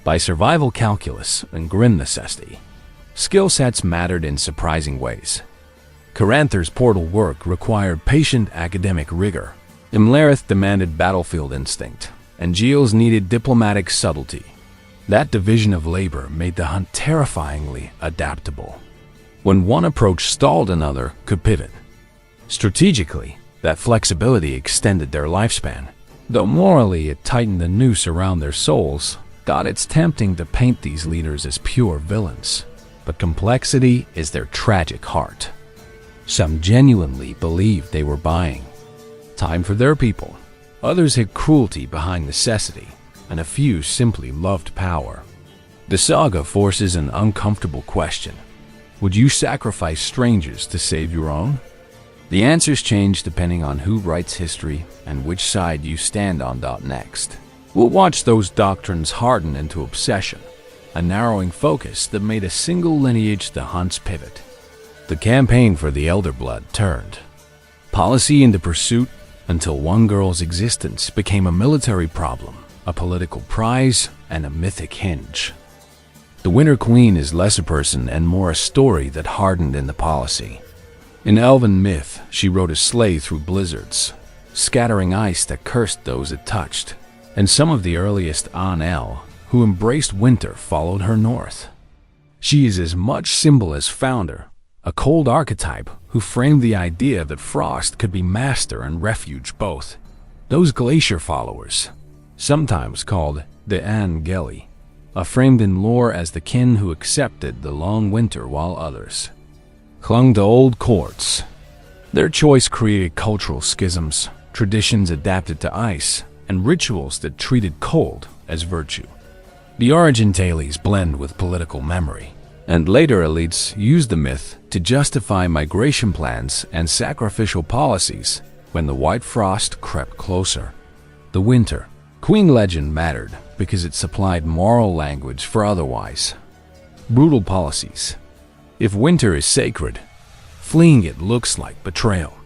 By survival calculus and grim necessity, skill sets mattered in surprising ways. Caranther's portal work required patient academic rigor. Imlerith demanded battlefield instinct, and Gil's needed diplomatic subtlety. That division of labor made the hunt terrifyingly adaptable. When one approach stalled, another could pivot. Strategically, that flexibility extended their lifespan. Though morally it tightened the noose around their souls, it's tempting to paint these leaders as pure villains. But complexity is their tragic heart. Some genuinely believed they were buying time for their people. Others hid cruelty behind necessity, and a few simply loved power. The saga forces an uncomfortable question. Would you sacrifice strangers to save your own? The answers change depending on who writes history and which side you stand on. Next, we'll watch those doctrines harden into obsession, a narrowing focus that made a single lineage the hunt's pivot. The campaign for the Elder Blood turned policy into pursuit until one girl's existence became a military problem, a political prize, and a mythic hinge. The Winter Queen is less a person and more a story that hardened in the policy. In elven myth, she rode a sleigh through blizzards, scattering ice that cursed those it touched, and some of the earliest Aen Elle, who embraced winter, followed her north. She is as much symbol as founder, a cold archetype who framed the idea that frost could be master and refuge both. Those glacier followers, sometimes called the Aen Elle, are framed in lore as the kin who accepted the long winter while others clung to old courts. Their choice created cultural schisms, traditions adapted to ice, and rituals that treated cold as virtue. The origin tales blend with political memory, and later elites used the myth to justify migration plans and sacrificial policies when the white frost crept closer. The Winter Queen legend mattered because it supplied moral language for otherwise brutal policies. If winter is sacred, fleeing it looks like betrayal.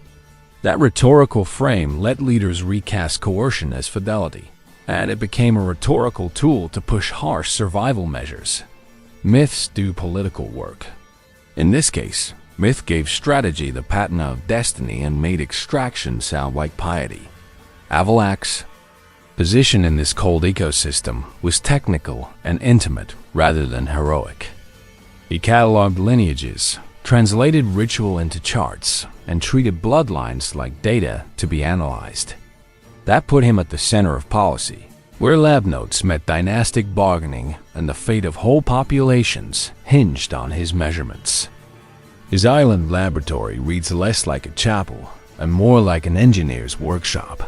That rhetorical frame let leaders recast coercion as fidelity, and it became a rhetorical tool to push harsh survival measures. Myths do political work. In this case, myth gave strategy the patina of destiny and made extraction sound like piety. Avallac'h's position in this cold ecosystem was technical and intimate rather than heroic. He cataloged lineages, translated ritual into charts, and treated bloodlines like data to be analyzed. That put him at the center of policy, where lab notes met dynastic bargaining and the fate of whole populations hinged on his measurements. His island laboratory reads less like a chapel and more like an engineer's workshop.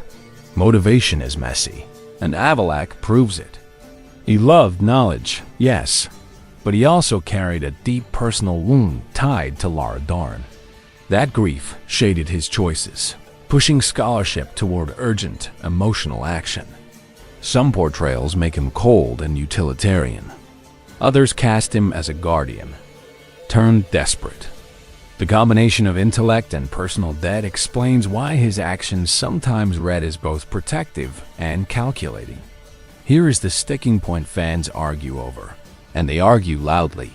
Motivation is messy, and Avallac'h proves it. He loved knowledge, yes, but he also carried a deep personal wound tied to Lara Dorn. That grief shaded his choices, pushing scholarship toward urgent, emotional action. Some portrayals make him cold and utilitarian. Others cast him as a guardian, turned desperate. The combination of intellect and personal debt explains why his actions sometimes read as both protective and calculating. Here is the sticking point fans argue over, and they argue loudly.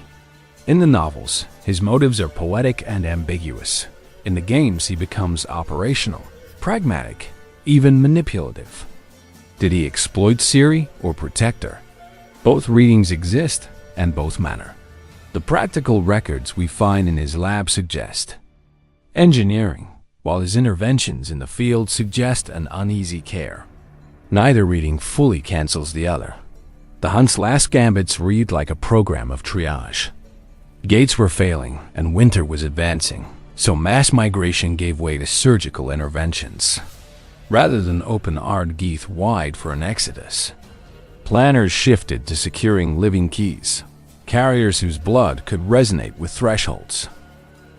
In the novels, his motives are poetic and ambiguous. In the games, he becomes operational, pragmatic, even manipulative. Did he exploit Ciri or protect her? Both readings exist, and both matter. The practical records we find in his lab suggest engineering, while his interventions in the field suggest an uneasy care. Neither reading fully cancels the other. The Hunt's last gambits read like a program of triage. Gates were failing, and winter was advancing, so mass migration gave way to surgical interventions. Rather than open Ardgeath wide for an exodus, planners shifted to securing living keys, carriers whose blood could resonate with thresholds.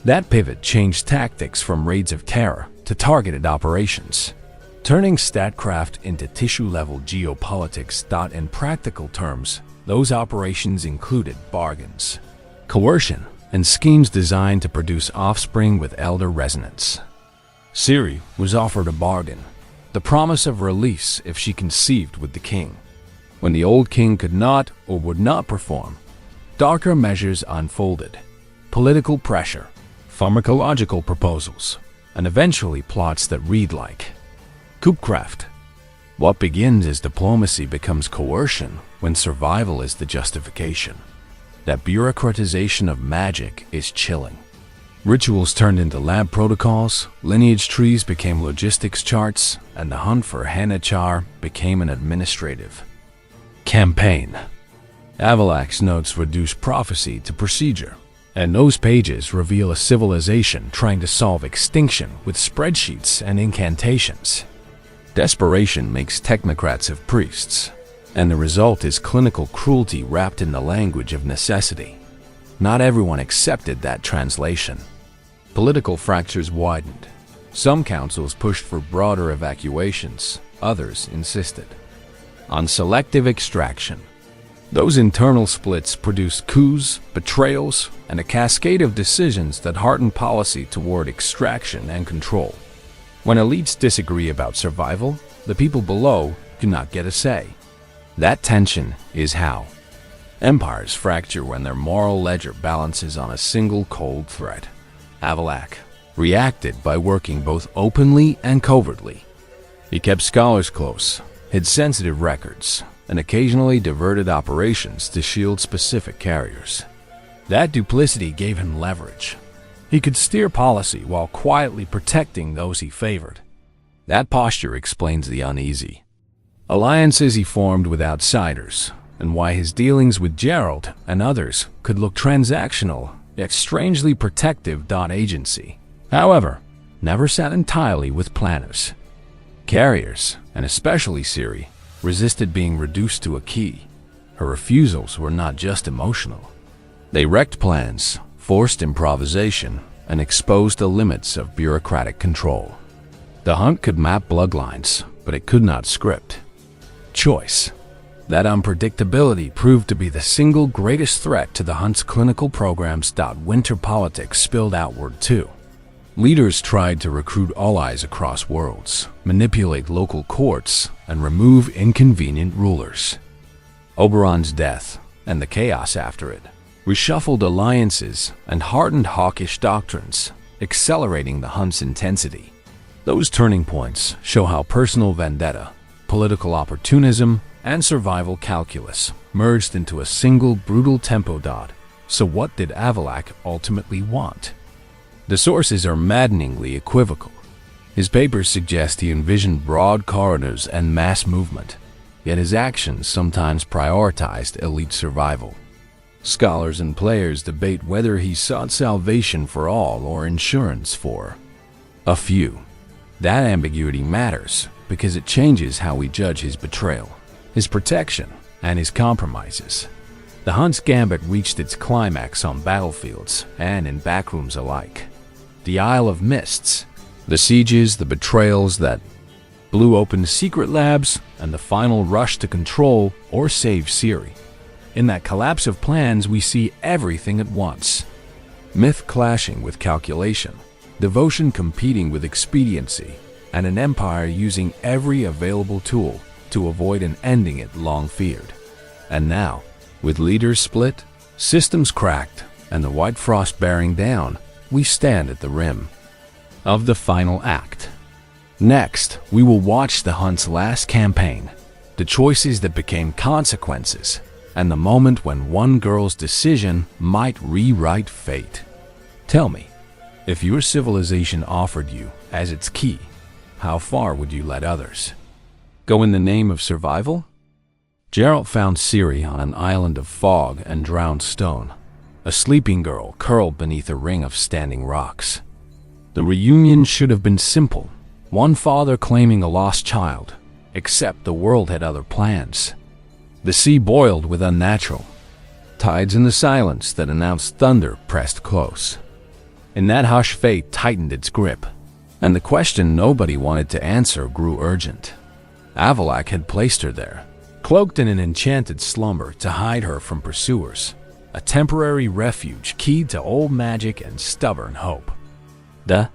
That pivot changed tactics from raids of terror to targeted operations, turning statcraft into tissue-level geopolitics. In practical terms, those operations included bargains, coercion, and schemes designed to produce offspring with elder resonance. Ciri was offered a bargain, the promise of release if she conceived with the king. When the old king could not or would not perform, darker measures unfolded: political pressure, pharmacological proposals, and eventually plots that read like coupcraft. What begins as diplomacy becomes coercion when survival is the justification. That bureaucratization of magic is chilling. Rituals turned into lab protocols, lineage trees became logistics charts, and the hunt for Henachar became an administrative campaign. Avallac'h's notes reduce prophecy to procedure, and those pages reveal a civilization trying to solve extinction with spreadsheets and incantations. Desperation makes technocrats of priests, and the result is clinical cruelty wrapped in the language of necessity. Not everyone accepted that translation. Political fractures widened. Some councils pushed for broader evacuations, others insisted on selective extraction. Those internal splits produced coups, betrayals, and a cascade of decisions that hardened policy toward extraction and control. When elites disagree about survival, the people below do not get a say. That tension is how empires fracture when their moral ledger balances on a single cold threat. Avallac'h reacted by working both openly and covertly. He kept scholars close, hid sensitive records, and occasionally diverted operations to shield specific carriers. That duplicity gave him leverage. He could steer policy while quietly protecting those he favored. That posture explains the uneasy alliances he formed with outsiders, and why his dealings with Gerald and others could look transactional yet strangely protective. Agency, however, never sat entirely with planners. Carriers, and especially Ciri, resisted being reduced to a key. Her refusals were not just emotional. They wrecked plans, forced improvisation, and exposed the limits of bureaucratic control. The hunt could map bloodlines, but it could not script choice. That unpredictability proved to be the single greatest threat to the hunt's clinical programs. Winter politics spilled outward too. Leaders tried to recruit allies across worlds, manipulate local courts, and remove inconvenient rulers. Oberon's death, and the chaos after it, reshuffled alliances and hardened hawkish doctrines, accelerating the hunt's intensity. Those turning points show how personal vendetta, political opportunism, and survival calculus merged into a single brutal tempo. So what did Avallac'h ultimately want? The sources are maddeningly equivocal. His papers suggest he envisioned broad corridors and mass movement, yet his actions sometimes prioritized elite survival. Scholars and players debate whether he sought salvation for all or insurance for a few. That ambiguity matters because it changes how we judge his betrayal, his protection, and his compromises. The Hunt's Gambit reached its climax on battlefields and in backrooms alike. The Isle of Mists, the sieges, the betrayals that blew open secret labs, and the final rush to control or save Ciri. In that collapse of plans, we see everything at once. Myth clashing with calculation, devotion competing with expediency, and an empire using every available tool to avoid an ending it long feared. And now, with leaders split, systems cracked, and the White Frost bearing down, we stand at the rim of the final act. Next, we will watch the Hunt's last campaign, the choices that became consequences, and the moment when one girl's decision might rewrite fate. Tell me, if your civilization offered you as its key, how far would you let others go in the name of survival? Geralt found Ciri on an island of fog and drowned stone, a sleeping girl curled beneath a ring of standing rocks. The reunion should have been simple, one father claiming a lost child, except the world had other plans. The sea boiled with unnatural tides in the silence that announced thunder pressed close. In that hush, fate tightened its grip, and the question nobody wanted to answer grew urgent. Avallac'h had placed her there, cloaked in an enchanted slumber to hide her from pursuers, a temporary refuge keyed to old magic and stubborn hope. The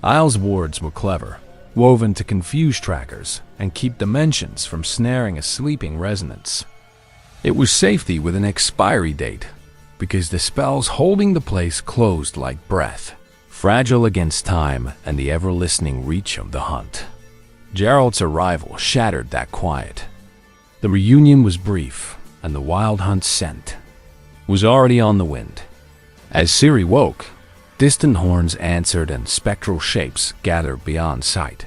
Isle's wards were clever, woven to confuse trackers and keep dimensions from snaring a sleeping resonance. It was safety with an expiry date, because the spells holding the place closed like breath, fragile against time and the ever-listening reach of the Hunt. Geralt's arrival shattered that quiet. The reunion was brief, and the Wild Hunt's scent was already on the wind. As Ciri woke, distant horns answered and spectral shapes gathered beyond sight.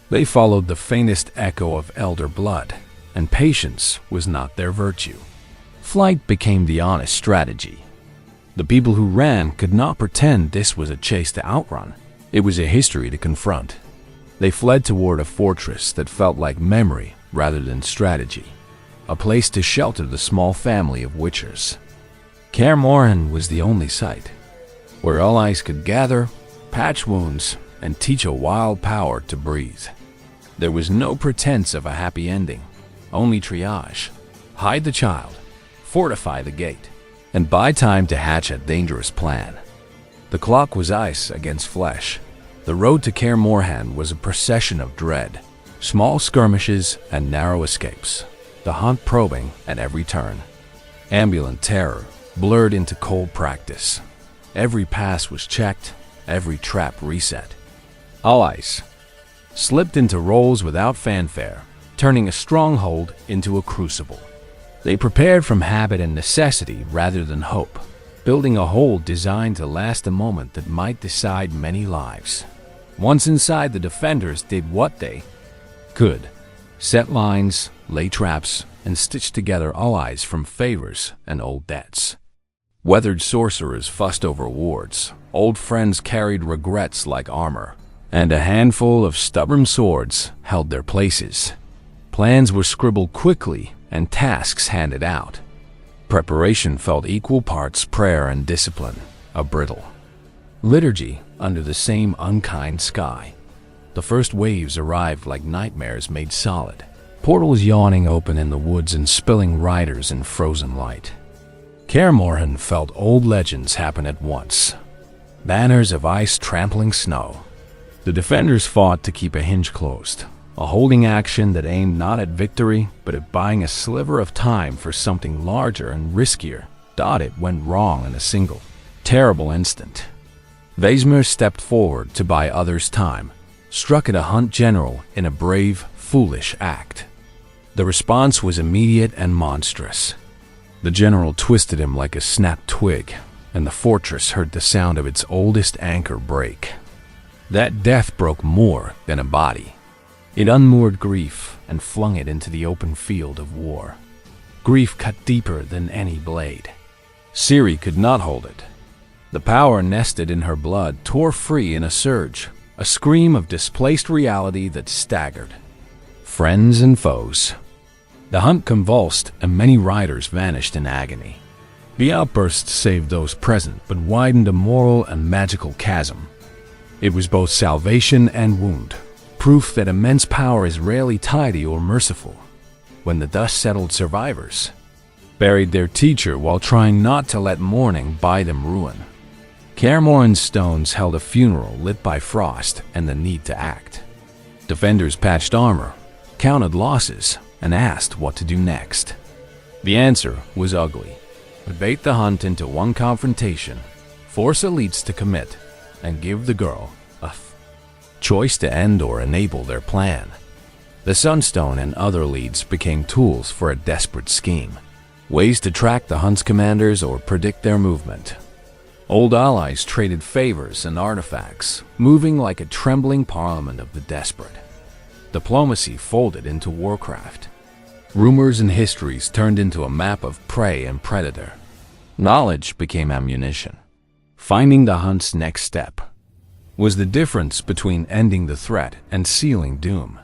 They followed the faintest echo of elder blood, and patience was not their virtue. Flight became the honest strategy. The people who ran could not pretend this was a chase to outrun. It was a history to confront. They fled toward a fortress that felt like memory rather than strategy, a place to shelter the small family of witchers. Kaer Morhen was the only site, where allies could gather, patch wounds, and teach a wild power to breathe. There was no pretense of a happy ending, only triage. Hide the child, fortify the gate, and buy time to hatch a dangerous plan. The clock was ice against flesh. The road to Kaer Morhen was a procession of dread, small skirmishes and narrow escapes, the Hunt probing at every turn. Ambulant terror blurred into cold practice. Every pass was checked, every trap reset. Allies slipped into roles without fanfare, turning a stronghold into a crucible. They prepared from habit and necessity rather than hope, building a hold designed to last a moment that might decide many lives. Once inside, the defenders did what they could: set lines, lay traps, and stitch together allies from favors and old debts. Weathered sorcerers fussed over wards, old friends carried regrets like armor, and a handful of stubborn swords held their places. Plans were scribbled quickly and tasks handed out. Preparation felt equal parts prayer and discipline, a brittle liturgy under the same unkind sky. The first waves arrived like nightmares made solid, portals yawning open in the woods and spilling riders in frozen light. Kaer Morhen felt old legends happen at once. Banners of ice trampling snow. The defenders fought to keep a hinge closed, a holding action that aimed not at victory, but at buying a sliver of time for something larger and riskier. It went wrong in a single, terrible instant. Vaesmer stepped forward to buy others time, struck at a Hunt general in a brave, foolish act. The response was immediate and monstrous. The general twisted him like a snapped twig, and the fortress heard the sound of its oldest anchor break. That death broke more than a body. It unmoored Grief and flung it into the open field of war. Grief cut deeper than any blade. Ciri could not hold it. The power nested in her blood tore free in a surge, a scream of displaced reality that staggered. Friends and foes. The hunt convulsed, and many riders vanished in agony. The outburst saved those present, but widened a moral and magical chasm. It was both salvation and wound, proof that immense power is rarely tidy or merciful. When the dust settled, survivors buried their teacher while trying not to let mourning buy them ruin. Kaer Morhen's stones held a funeral lit by frost and the need to act. Defenders patched armor, counted losses, and asked what to do next. The answer was ugly. Bait the hunt into one confrontation, force elites to commit, and give the girl a choice to end or enable their plan. The Sunstone and other leads became tools for a desperate scheme, ways to track the hunt's commanders or predict their movement. Old allies traded favors and artifacts, moving like a trembling parliament of the desperate. Diplomacy folded into warcraft. Rumors and histories turned into a map of prey and predator. Knowledge became ammunition. Finding the hunt's next step was the difference between ending the threat and sealing doom.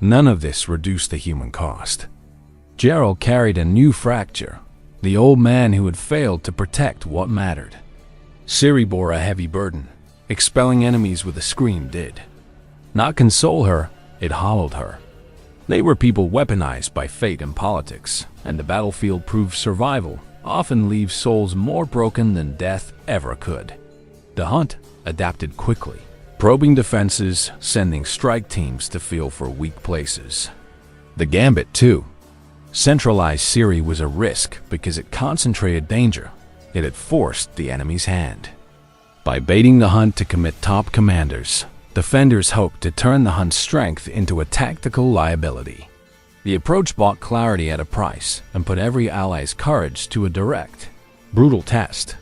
None of this reduced the human cost. Geralt carried a new fracture, the old man who had failed to protect what mattered. Ciri bore a heavy burden. Expelling enemies with a scream did not console her, it hollowed her. They were people weaponized by fate and politics, and the battlefield proved survival often leaves souls more broken than death ever could. The hunt adapted quickly, probing defenses, sending strike teams to feel for weak places. The gambit, too. Centralized Ciri was a risk because it concentrated danger. It had forced the enemy's hand. By baiting the hunt to commit top commanders, defenders hoped to turn the hunt's strength into a tactical liability. The approach bought clarity at a price and put every ally's courage to a direct, brutal test.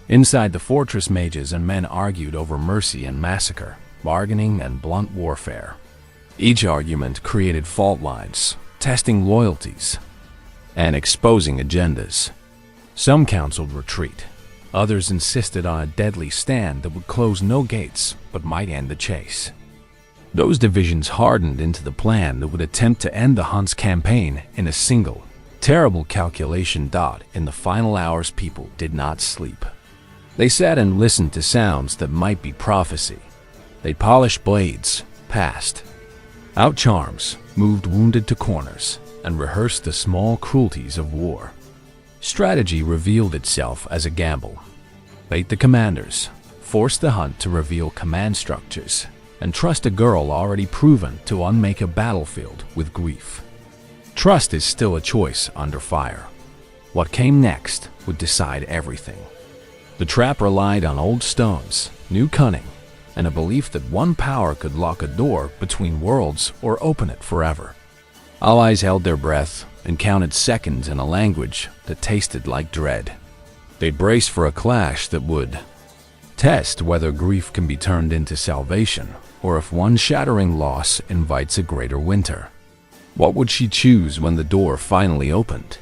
Inside the fortress, mages and men argued over mercy and massacre, bargaining and blunt warfare. Each argument created fault lines, testing loyalties, and exposing agendas. Some counseled retreat. Others insisted on a deadly stand that would close no gates but might end the chase. Those divisions hardened into the plan that would attempt to end the hunt's campaign in a single, terrible calculation. In the final hours, people did not sleep. They sat and listened to sounds that might be prophecy. They polished blades, passed out charms, moved wounded to corners, and rehearsed the small cruelties of war. Strategy revealed itself as a gamble. Bait the commanders, force the hunt to reveal command structures, and trust a girl already proven to unmake a battlefield with grief. Trust is still a choice under fire. What came next would decide everything. The trap relied on old stones, new cunning, and a belief that one power could lock a door between worlds or open it forever. Allies held their breath and counted seconds in a language that tasted like dread. They braced for a clash that would test whether grief can be turned into salvation, or if one shattering loss invites a greater winter. What would she choose when the door finally opened?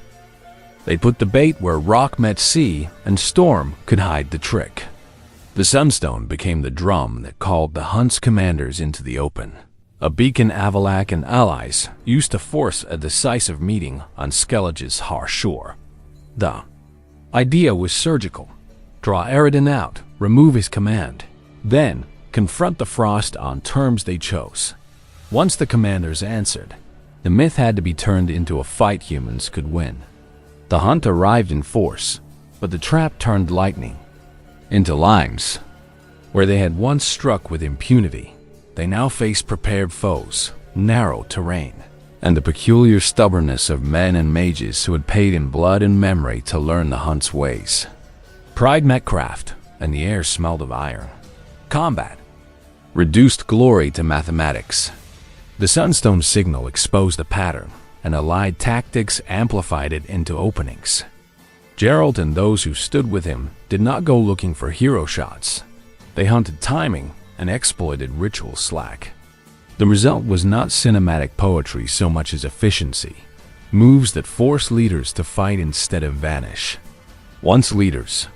They put the bait where rock met sea, and storm could hide the trick. The Sunstone became the drum that called the hunt's commanders into the open. A beacon Avallac'h and allies used to force a decisive meeting on Skellige's harsh shore. The idea was surgical. Draw Eredin out, remove his command, then confront the Frost on terms they chose. Once the commanders answered, the myth had to be turned into a fight humans could win. The hunt arrived in force, but the trap turned lightning into limes. Where they had once struck with impunity, they now faced prepared foes, narrow terrain, and the peculiar stubbornness of men and mages who had paid in blood and memory to learn the hunt's ways. Pride met craft, and the air smelled of iron. Combat reduced glory to mathematics. The Sunstone signal exposed a pattern, and allied tactics amplified it into openings. Geralt and those who stood with him did not go looking for hero shots. They hunted timing and exploited ritual slack. The result was not cinematic poetry so much as efficiency, moves that force leaders to fight instead of vanish. Once leaders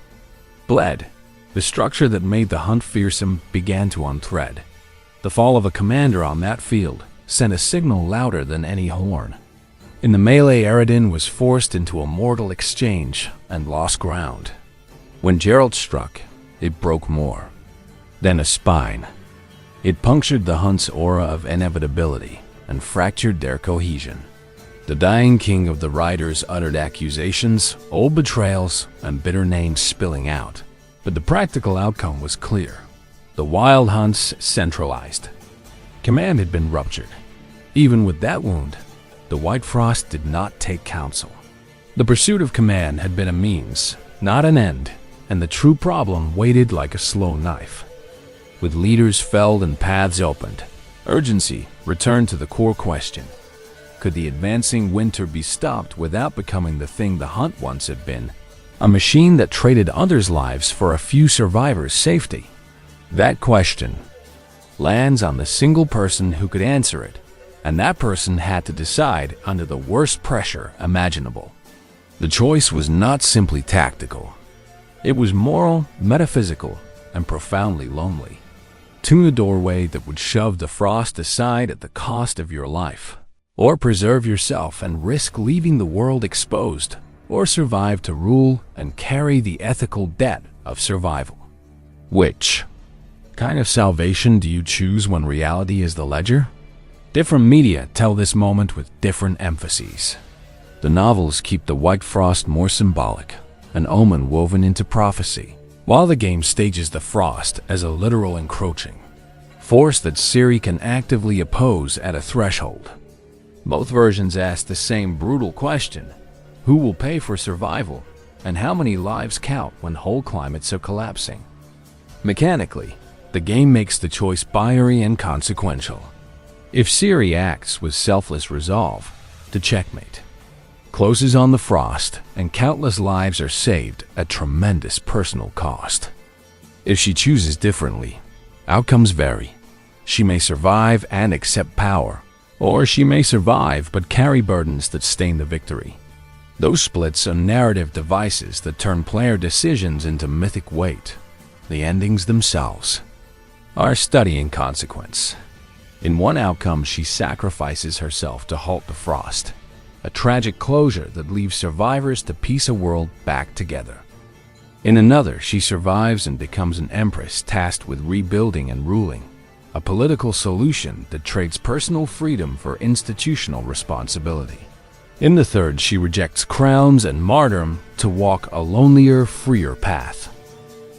bled, the structure that made the hunt fearsome began to unthread. The fall of a commander on that field sent a signal louder than any horn. In the melee, Eredin was forced into a mortal exchange and lost ground. When Geralt struck, it broke more than a spine. It punctured the hunt's aura of inevitability and fractured their cohesion. The dying king of the riders uttered accusations, old betrayals, and bitter names spilling out. But the practical outcome was clear. The wild hunts centralized. Command had been ruptured. Even with that wound, the White Frost did not take counsel. The pursuit of command had been a means, not an end, and the true problem waited like a slow knife. With leaders felled and paths opened, urgency returned to the core question. Could the advancing winter be stopped without becoming the thing the hunt once had been? A machine that traded others' lives for a few survivors' safety? That question lands on the single person who could answer it, and that person had to decide under the worst pressure imaginable. The choice was not simply tactical. It was moral, metaphysical, and profoundly lonely. Tune a doorway that would shove the frost aside at the cost of your life, or preserve yourself and risk leaving the world exposed, or survive to rule and carry the ethical debt of survival. Which kind of salvation do you choose when reality is the ledger? Different media tell this moment with different emphases. The novels keep the White Frost more symbolic, an omen woven into prophecy, while the game stages the frost as a literal encroaching force that Ciri can actively oppose at a threshold. Both versions ask the same brutal question: who will pay for survival, and how many lives count when whole climates are collapsing? Mechanically, the game makes the choice binary and consequential. If Ciri acts with selfless resolve to checkmate, closes on the frost, and countless lives are saved at tremendous personal cost. If she chooses differently, outcomes vary. She may survive and accept power, or she may survive but carry burdens that stain the victory. Those splits are narrative devices that turn player decisions into mythic weight. The endings themselves are study in consequence. In one outcome, she sacrifices herself to halt the frost, a tragic closure that leaves survivors to piece a world back together. In another, she survives and becomes an empress tasked with rebuilding and ruling, a political solution that trades personal freedom for institutional responsibility. In the third, she rejects crowns and martyrdom to walk a lonelier, freer path.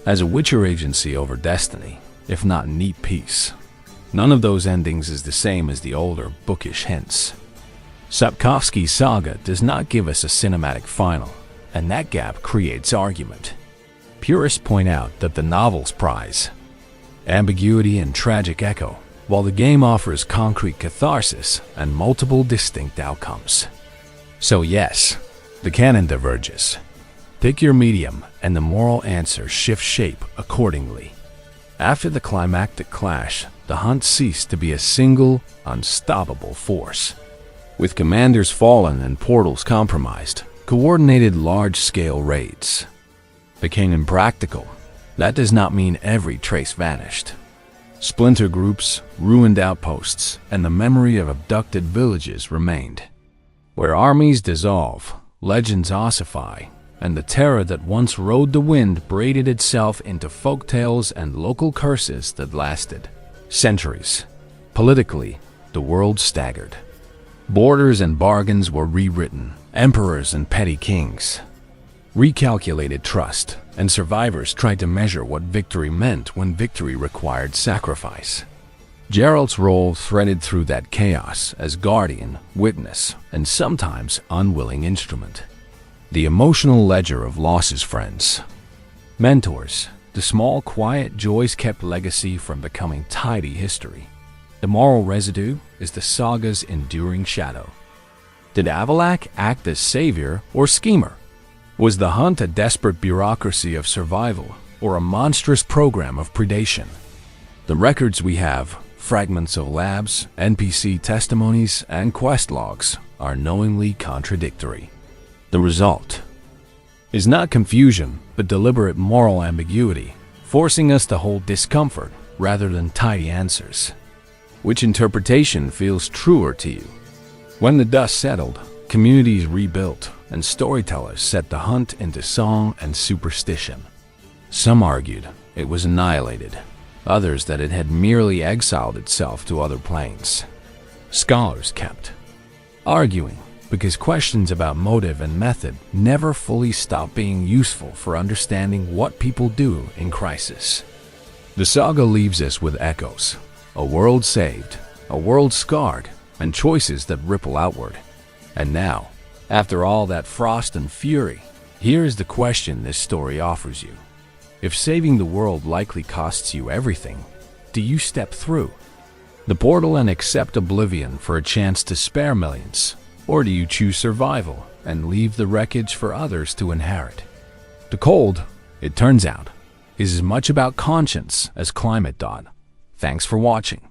As a Witcher agency over destiny, if not neat peace. None of those endings is the same as the older, bookish hints. Sapkowski's saga does not give us a cinematic final, and that gap creates argument. Purists point out that the novels prize ambiguity and tragic echo, while the game offers concrete catharsis and multiple distinct outcomes. So yes, the canon diverges. Pick your medium, and the moral answer shifts shape accordingly. After the climactic clash, the hunt ceased to be a single, unstoppable force. With commanders fallen and portals compromised, coordinated large-scale raids became impractical. That does not mean every trace vanished. Splinter groups, ruined outposts, and the memory of abducted villages remained. Where armies dissolve, legends ossify, and the terror that once rode the wind braided itself into folktales and local curses that lasted centuries. Politically, the world staggered. Borders and bargains were rewritten, emperors and petty kings recalculated trust, and survivors tried to measure what victory meant when victory required sacrifice. Geralt's role threaded through that chaos as guardian, witness, and sometimes unwilling instrument. The emotional ledger of Loss's friends, mentors, the small, quiet joys kept legacy from becoming tidy history. The moral residue is the saga's enduring shadow. Did Avallac'h act as savior or schemer? Was the hunt a desperate bureaucracy of survival or a monstrous program of predation? The records we have Fragments of labs, NPC testimonies, and quest logs are knowingly contradictory. The result is not confusion, but deliberate moral ambiguity, forcing us to hold discomfort rather than tidy answers. Which interpretation feels truer to you? When the dust settled, communities rebuilt, and storytellers set the hunt into song and superstition. Some argued it was annihilated, others that it had merely exiled itself to other planes. Scholars kept arguing because questions about motive and method never fully stop being useful for understanding what people do in crisis. The saga leaves us with echoes, a world saved, a world scarred, and choices that ripple outward. And now, after all that frost and fury, here is the question this story offers you. If saving the world likely costs you everything, do you step through the portal and accept oblivion for a chance to spare millions? Or do you choose survival and leave the wreckage for others to inherit? The cold, it turns out, is as much about conscience as climate. Thanks for watching.